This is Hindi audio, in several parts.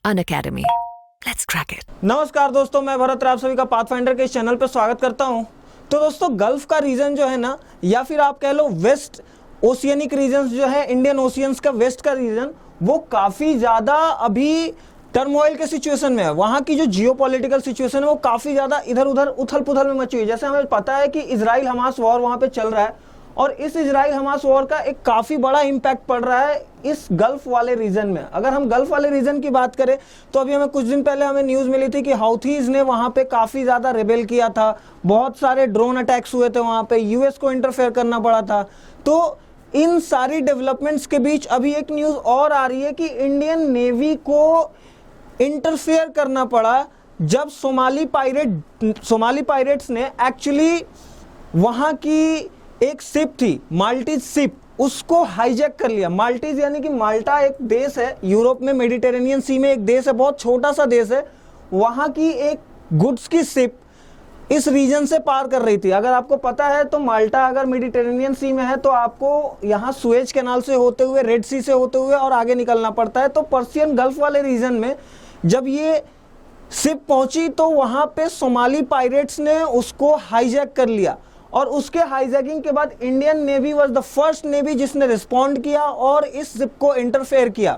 Unacademy. Let's crack it. नमस्कार दोस्तों, मैं भरत आप सभी का पाथफाइंडर के इस चैनल पर स्वागत करता हूं। तो दोस्तों, गल्फ का रीजन जो है ना, या फिर आप कह लो वेस्ट ओशियनिक रीजन जो है, इंडियन ओशियंस का वेस्ट का रीजन, वो काफी ज्यादा अभी टर्मोइल के सिचुएशन में है। वहां की जो जियोपॉलिटिकल सिचुएशन है वो काफी ज्यादा इधर उधर उथल पुथल में मची हुई है। जैसे हमें पता है कि इजराइल हमास वॉर वहां पे चल रहा है, और इस इजराइल हमास वॉर का एक काफी बड़ा इंपैक्ट पड़ रहा है इस गल्फ वाले रीजन में। अगर हम गल्फ वाले रीजन की बात करें तो अभी हमें कुछ दिन पहले हमें न्यूज मिली थी कि हाउथीज ने वहां पे काफी ज्यादा रेबेल किया था, बहुत सारे ड्रोन अटैक्स हुए थे वहां पे, यूएस को इंटरफेयर करना पड़ा था। तो इन सारी डेवलपमेंट्स के बीच अभी एक न्यूज और आ रही है कि इंडियन नेवी को इंटरफेयर करना पड़ा जब सोमाली पायरेट्स ने एक्चुअली वहां की एक शिप थी, माल्टीज शिप, उसको हाईजैक कर लिया। माल्टीज यानी कि माल्टा एक देश है यूरोप में, मेडिटेरेनियन सी में एक देश है, बहुत छोटा सा देश है। वहां की एक गुड्स की शिप इस रीजन से पार कर रही थी। अगर आपको पता है तो माल्टा अगर मेडिटेरेनियन सी में है तो आपको यहाँ सुएज कैनाल से होते हुए, रेड सी से होते हुए और आगे निकलना पड़ता है। तो पर्शियन गल्फ वाले रीजन में जब ये शिप पहुंची तो वहां पे सोमाली पायरेट्स ने उसको हाईजैक कर लिया, और उसके हाईजैकिंग के बाद Indian navy was the first navy जिसने रिस्पॉन्ड किया और इस शिप को इंटरफेयर किया।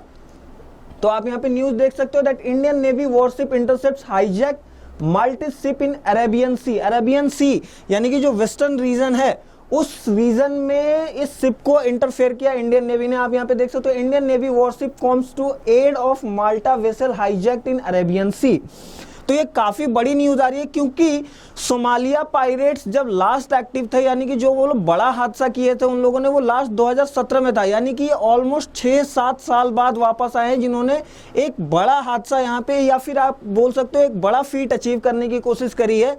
तो आप यहाँ पे न्यूज देख सकते हो that Indian Navy warship intercepts hijack multi ship in Arabian Sea. Arabian Sea यानी कि जो वेस्टर्न रीजन है, उस रीजन में इस शिप को इंटरफेयर किया इंडियन नेवी ने। आप यहाँ पे देख सकते हो, Indian Navy warship comes to aid of Malta vessel hijacked in Arabian Sea. तो ये काफी बड़ी न्यूज आ रही है, क्योंकि सोमालिया पायरेट्स जब लास्ट एक्टिव थे, यानी कि जो वो लोग बड़ा हादसा किए थे उन लोगों ने, वो लास्ट 2017 में था। यानी कि ऑलमोस्ट 6-7 साल बाद वापस आए हैं, जिन्होंने एक बड़ा हादसा यहाँ पे, या फिर आप बोल सकते हो एक बड़ा फीट अचीव करने की कोशिश करी है।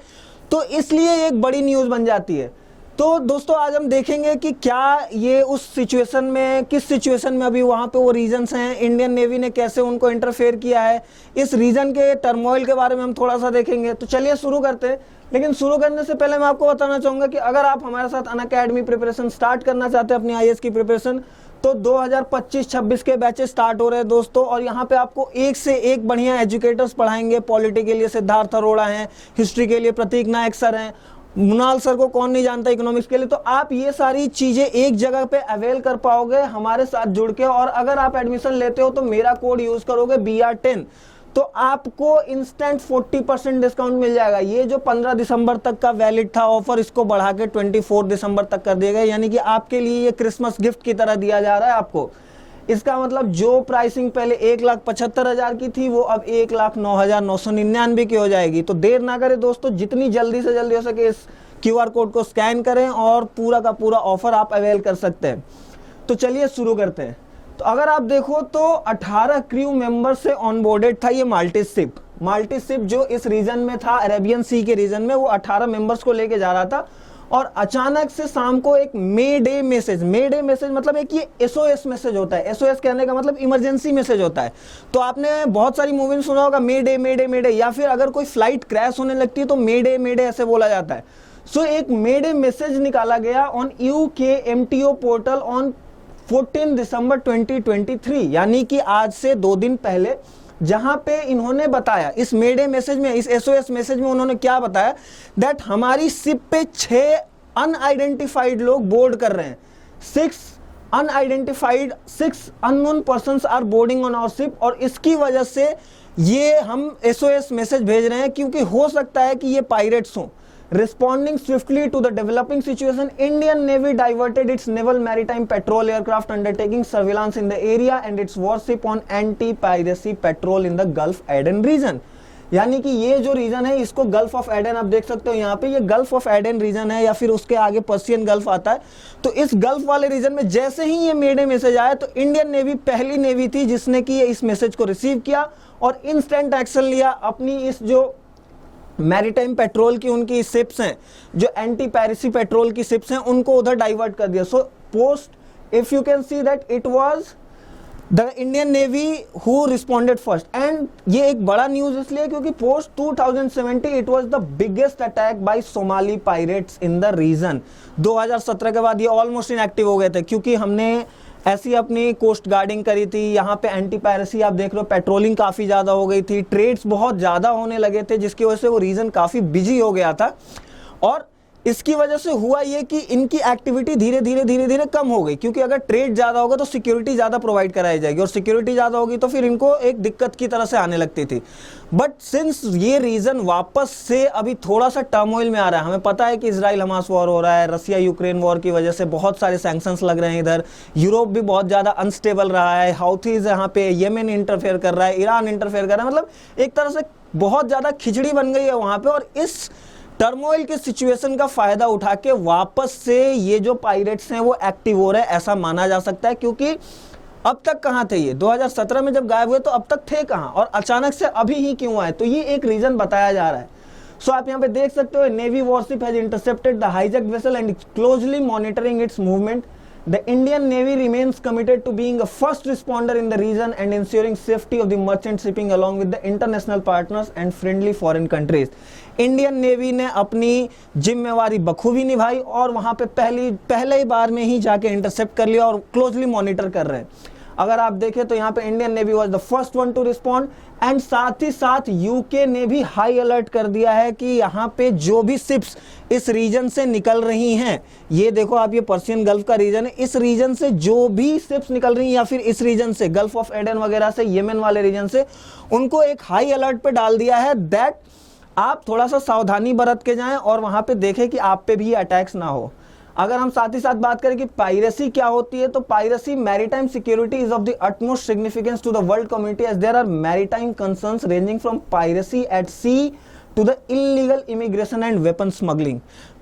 तो इसलिए एक बड़ी न्यूज बन जाती है। तो दोस्तों, आज हम देखेंगे कि क्या ये उस सिचुएशन में, किस सिचुएशन में अभी वहां पे वो रीजन्स हैं, इंडियन नेवी ने कैसे उनको इंटरफेयर किया है, इस रीजन के टर्मोइल के बारे में हम थोड़ा सा देखेंगे। तो चलिए शुरू करते हैं। लेकिन शुरू करने से पहले मैं आपको बताना चाहूंगा कि अगर आप हमारे साथ अनअकैडमी प्रिपरेशन स्टार्ट करना चाहते हैं अपनी आईएएस की प्रिपरेशन, तो 2025-26 के बैचेस स्टार्ट हो रहे हैं दोस्तों। और यहाँ पे आपको एक से एक बढ़िया एजुकेटर्स पढ़ाएंगे। पॉलिटी के लिए सिद्धार्थ अरोड़ा हैं, हिस्ट्री के लिए प्रतीक नायक सर हैं, मुनाल सर को कौन नहीं जानता इकोनॉमिक्स के लिए। तो आप ये सारी चीजें एक जगह पे अवेल कर पाओगे हमारे साथ जुड़ के। और अगर आप एडमिशन लेते हो तो मेरा कोड यूज करोगे BR10, तो आपको इंस्टेंट 40% डिस्काउंट मिल जाएगा। ये जो 15 दिसंबर तक का वैलिड था ऑफर, इसको बढ़ा के 24 दिसंबर तक कर दिया गया। यानी कि आपके लिए ये क्रिसमस गिफ्ट की तरह दिया जा रहा है आपको। इसका मतलब जो प्राइसिंग पहले 1,75,000 की थी, वो अब 1,09,999 की हो जाएगी। तो देर ना करें दोस्तों, जितनी जल्दी से जल्दी हो सके इस QR कोड को स्कैन करें और पूरा का पूरा ऑफर आप अवेल कर सकते हैं। तो चलिए शुरू करते हैं। तो अगर आप देखो तो 18 क्रू मेंबर से ऑनबोर्डेड था ये माल्टी शिप। माल्टी शिप जो इस रीजन में था, अरेबियन सी के रीजन में, वो 18 मेंबर्स को लेके जा रहा था। और अचानक से शाम को एक मे डे मैसेज मतलब एक ये SOS मैसेज होता है। SOS कहने का मतलब इमरजेंसी मैसेज होता है। तो आपने बहुत सारी मूवी में सुना होगा मे डे, या फिर अगर कोई फ्लाइट क्रैश होने लगती है तो मे डे ऐसे बोला जाता है। सो एक मे डे मैसेज निकाला गया ऑन UKMTO पोर्टल ऑन 14 दिसंबर 2023, यानी कि आज से 2 दिन पहले, जहां पे इन्होंने बताया इस मेडे मैसेज में, इस SOS मैसेज में उन्होंने क्या बताया, दैट हमारी शिप पे 6 अनआइडेंटिफाइड लोग बोर्ड कर रहे हैं। 6 unknown persons are boarding on our ship. और इसकी वजह से ये हम SOS मैसेज भेज रहे हैं, क्योंकि हो सकता है कि ये पायरेट्स हों। Responding swiftly to the developing situation, Indian Navy diverted its naval maritime patrol aircraft undertaking surveillance in the area and its warship on anti-piracy patrol in the Gulf Aden region। यानी कि ये जो रीजन है इसको गल्फ ऑफ एडन, आप देख सकते हो यहाँ पे, ये गल्फ ऑफ एडन रीजन है, या फिर उसके आगे पर्शियन गल्फ आता है। तो इस गल्फ वाले रीजन में जैसे ही ये मेडे मैसेज आया तो इंडियन नेवी पहली नेवी थी जिसने कि इस मैसेज को रिसीव किया और इंस्टेंट एक्शन लिया। अपनी इस जो मैरीटाइम पेट्रोल की उनकी शिप्स हैं, जो एंटी पायरेसी पेट्रोल की शिप्स हैं, उनको उधर डाइवर्ट कर दिया। So post, if you can see that it was the Indian navy who responded first. And ये एक बड़ा न्यूज इसलिए क्योंकि post 2070 it was the biggest attack by Somali pirates in the region. 2017 के बाद ये ऑलमोस्ट इनएक्टिव हो गए थे, क्योंकि हमने ऐसी अपनी कोस्ट गार्डिंग करी थी, यहाँ पे एंटी पायरेसी आप देख रहे हो, पेट्रोलिंग काफ़ी ज़्यादा हो गई थी, ट्रेड्स बहुत ज़्यादा होने लगे थे, जिसकी वजह से वो रीजन काफ़ी बिजी हो गया था। और इसकी वजह से हुआ ये कि इनकी एक्टिविटी धीरे धीरे कम हो गई, क्योंकि अगर ट्रेड ज़्यादा होगा तो सिक्योरिटी ज़्यादा प्रोवाइड कराई जाएगी, और सिक्योरिटी ज़्यादा होगी तो फिर इनको एक दिक्कत की तरह से आने लगती थी। बट सिंस ये रीजन वापस से अभी थोड़ा सा टर्मोइल में आ रहा है, हमें पता है कि इजराइल हमास वॉर हो रहा है, रसिया यूक्रेन वॉर की वजह से बहुत सारे सैंक्शंस लग रहे हैं, इधर यूरोप भी बहुत ज़्यादा अनस्टेबल रहा है, हाउथीज यहाँ पे येमेन इंटरफेयर कर रहा है, ईरान इंटरफेयर कर रहा है, मतलब एक तरह से बहुत ज़्यादा खिचड़ी बन गई है वहाँ पे। और इस टर्मोइल के सिचुएशन का फायदा उठा के वापस से ये जो पायरेट्स हैं वो एक्टिव हो रहे हैं, ऐसा माना जा सकता है। क्योंकि अब तक कहाँ थे ये, 2017 में जब गायब हुए तो अब तक थे कहाँ, और अचानक से अभी ही क्यों आए, तो ये एक रीजन बताया जा रहा है। सो आप यहाँ पे देख सकते हो, navy worship has intercepted the hijacked vessel and closely monitoring it's movement. The Indian Navy remains committed to being a first responder in the region and ensuring safety of the merchant shipping along with the international partners and friendly foreign countries. Indian navy ने अपनी जिम्मेवारी बखूबी निभाई और वहां पे पहले ही बार में ही जाके इंटरसेप्ट कर लिया और क्लोजली मॉनिटर कर रहे हैं। अगर आप देखें तो यहाँ पे Indian navy was the first one two respond, and साथ ही साथ यूके ने भी हाई अलर्ट कर दिया है कि यहाँ पे जो भी शिप्स इस रीजन से निकल रही हैं, ये देखो आप, ये पर्शियन गल्फ का रीजन है, इस रीजन से जो भी शिप्स निकल रही हैं या फिर इस रीजन से गल्फ ऑफ एडन वगैरह से, येमेन वाले रीजन से, उनको एक हाई अलर्ट पे डाल दिया है दैट आप थोड़ा सा सावधानी बरत के जाएं और वहां पे देखें कि आप पे भी अटैक्स ना हो। अगर हम साथ ही साथ बात करें कि पायरेसी क्या होती है, तो piracy maritime security is of the utmost significance to the world community as there are maritime concerns ranging from piracy at sea to the illegal immigration and weapon smuggling।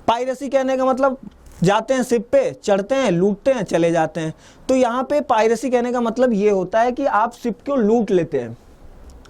Piracy कहने का मतलब जाते हैं शिप पे, चढ़ते हैं, लूटते हैं, चले जाते हैं। तो यहाँ पे पायरेसी कहने का मतलब ये होता है कि आप शिप को लूट लेते हैं।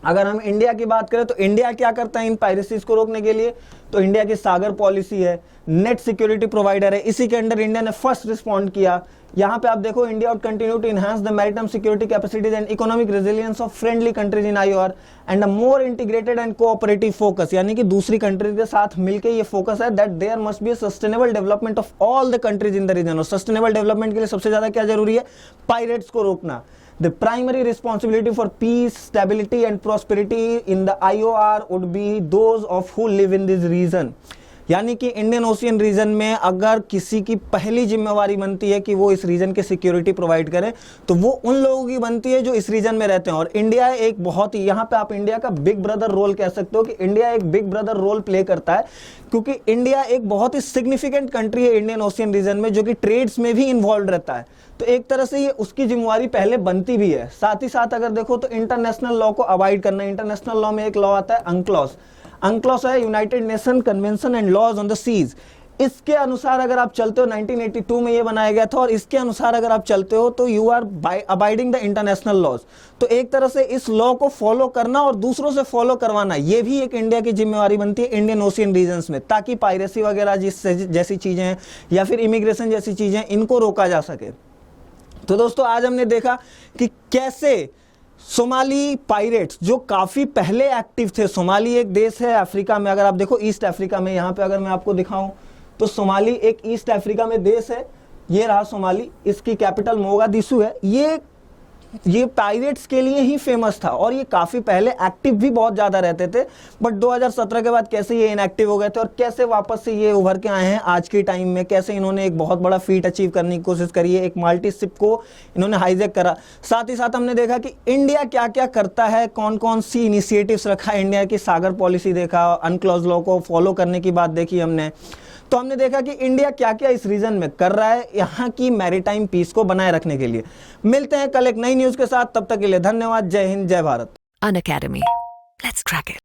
अगर हम इंडिया की बात करें तो इंडिया क्या करता है इन पायरेसीज को रोकने के लिए, तो इंडिया की सागर पॉलिसी है, नेट सिक्योरिटी प्रोवाइडर है, इसी के अंडर इंडिया ने फर्स्ट रिस्पॉन्ड किया। यहाँ पे आप देखो, India would continue to enhance the maritime security capacities and economic resilience of friendly countries in IOR and a more integrated and cooperative focus, यानी कि दूसरी कंट्रीज के साथ मिलकर ये फोकस है that there must be sustainable development of all the countries in the region. और सस्टेनेबल डेवलपमेंट के लिए सबसे ज्यादा क्या जरूरी है, पायरेट्स को रोकना। The primary responsibility for peace, stability and prosperity in the IOR would be those of who live in this region। यानी कि इंडियन ओशियन रीजन में अगर किसी की पहली जिम्मेवारी बनती है कि वो इस रीजन की सिक्योरिटी प्रोवाइड करें, तो वो उन लोगों की बनती है जो इस रीजन में रहते हैं। और इंडिया एक बहुत ही, यहाँ पे आप इंडिया का बिग ब्रदर रोल कह सकते हो कि इंडिया एक बिग ब्रदर रोल प्ले करता है, क्योंकि इंडिया एक बहुत ही सिग्निफिकेंट कंट्री है इंडियन ओशियन रीजन में, जो कि ट्रेड्स में भी इन्वॉल्व रहता है। तो एक तरह से ये उसकी जिम्मेवारी पहले बनती भी है। साथ ही साथ अगर देखो तो इंटरनेशनल लॉ को अवॉइड करना, इंटरनेशनल लॉ में एक लॉ आता है अंक्लॉस। अंक्लॉस है United Nation convention and laws on the seas. इसके अनुसार अगर आप चलते हो, 1982 में ये बनाया गया था, और इसके अनुसार अगर आप चलते हो तो you are abiding the international laws. तो एक तरह से इस लॉ को फॉलो करना और दूसरों से फॉलो करवाना, ये भी एक इंडिया की जिम्मेवारी बनती है इंडियन ओशियन रीजन्स में, ताकि पायरेसी वगैरह जैसी चीजें हैं या फिर इमिग्रेशन जैसी चीजें, इनको रोका जा सके। तो दोस्तों आज हमने देखा कि कैसे सोमाली पायरेट्स जो काफी पहले एक्टिव थे, सोमाली एक देश है अफ्रीका में, अगर आप देखो ईस्ट अफ्रीका में, यहाँ पे अगर मैं आपको दिखाऊं तो सोमाली एक ईस्ट अफ्रीका में देश है, ये रहा सोमाली, इसकी कैपिटल मोगादिशु है। ये पायरेट्स के लिए ही फेमस था और ये काफी पहले एक्टिव भी बहुत ज्यादा रहते थे, बट 2017 के बाद कैसे ये इनएक्टिव हो गए थे और कैसे वापस से ये उभर के आए हैं आज के टाइम में, कैसे इन्होंने एक बहुत बड़ा फीट अचीव करने की कोशिश करी है, एक मल्टी शिप को इन्होंने हाईजैक करा। साथ ही साथ हमने देखा कि इंडिया क्या क्या करता है, कौन कौन सी इनिशिएटिव्स रखा है, इंडिया की सागर पॉलिसी देखा, अनक्लॉज लॉ को फॉलो करने की बात देखी हमने। तो हमने देखा कि इंडिया क्या क्या इस रीजन में कर रहा है यहाँ की मैरीटाइम पीस को बनाए रखने के लिए। मिलते हैं कल एक नई न्यूज के साथ, तब तक के लिए धन्यवाद। जय हिंद, जय Bharat. Unacademy. Let's crack it.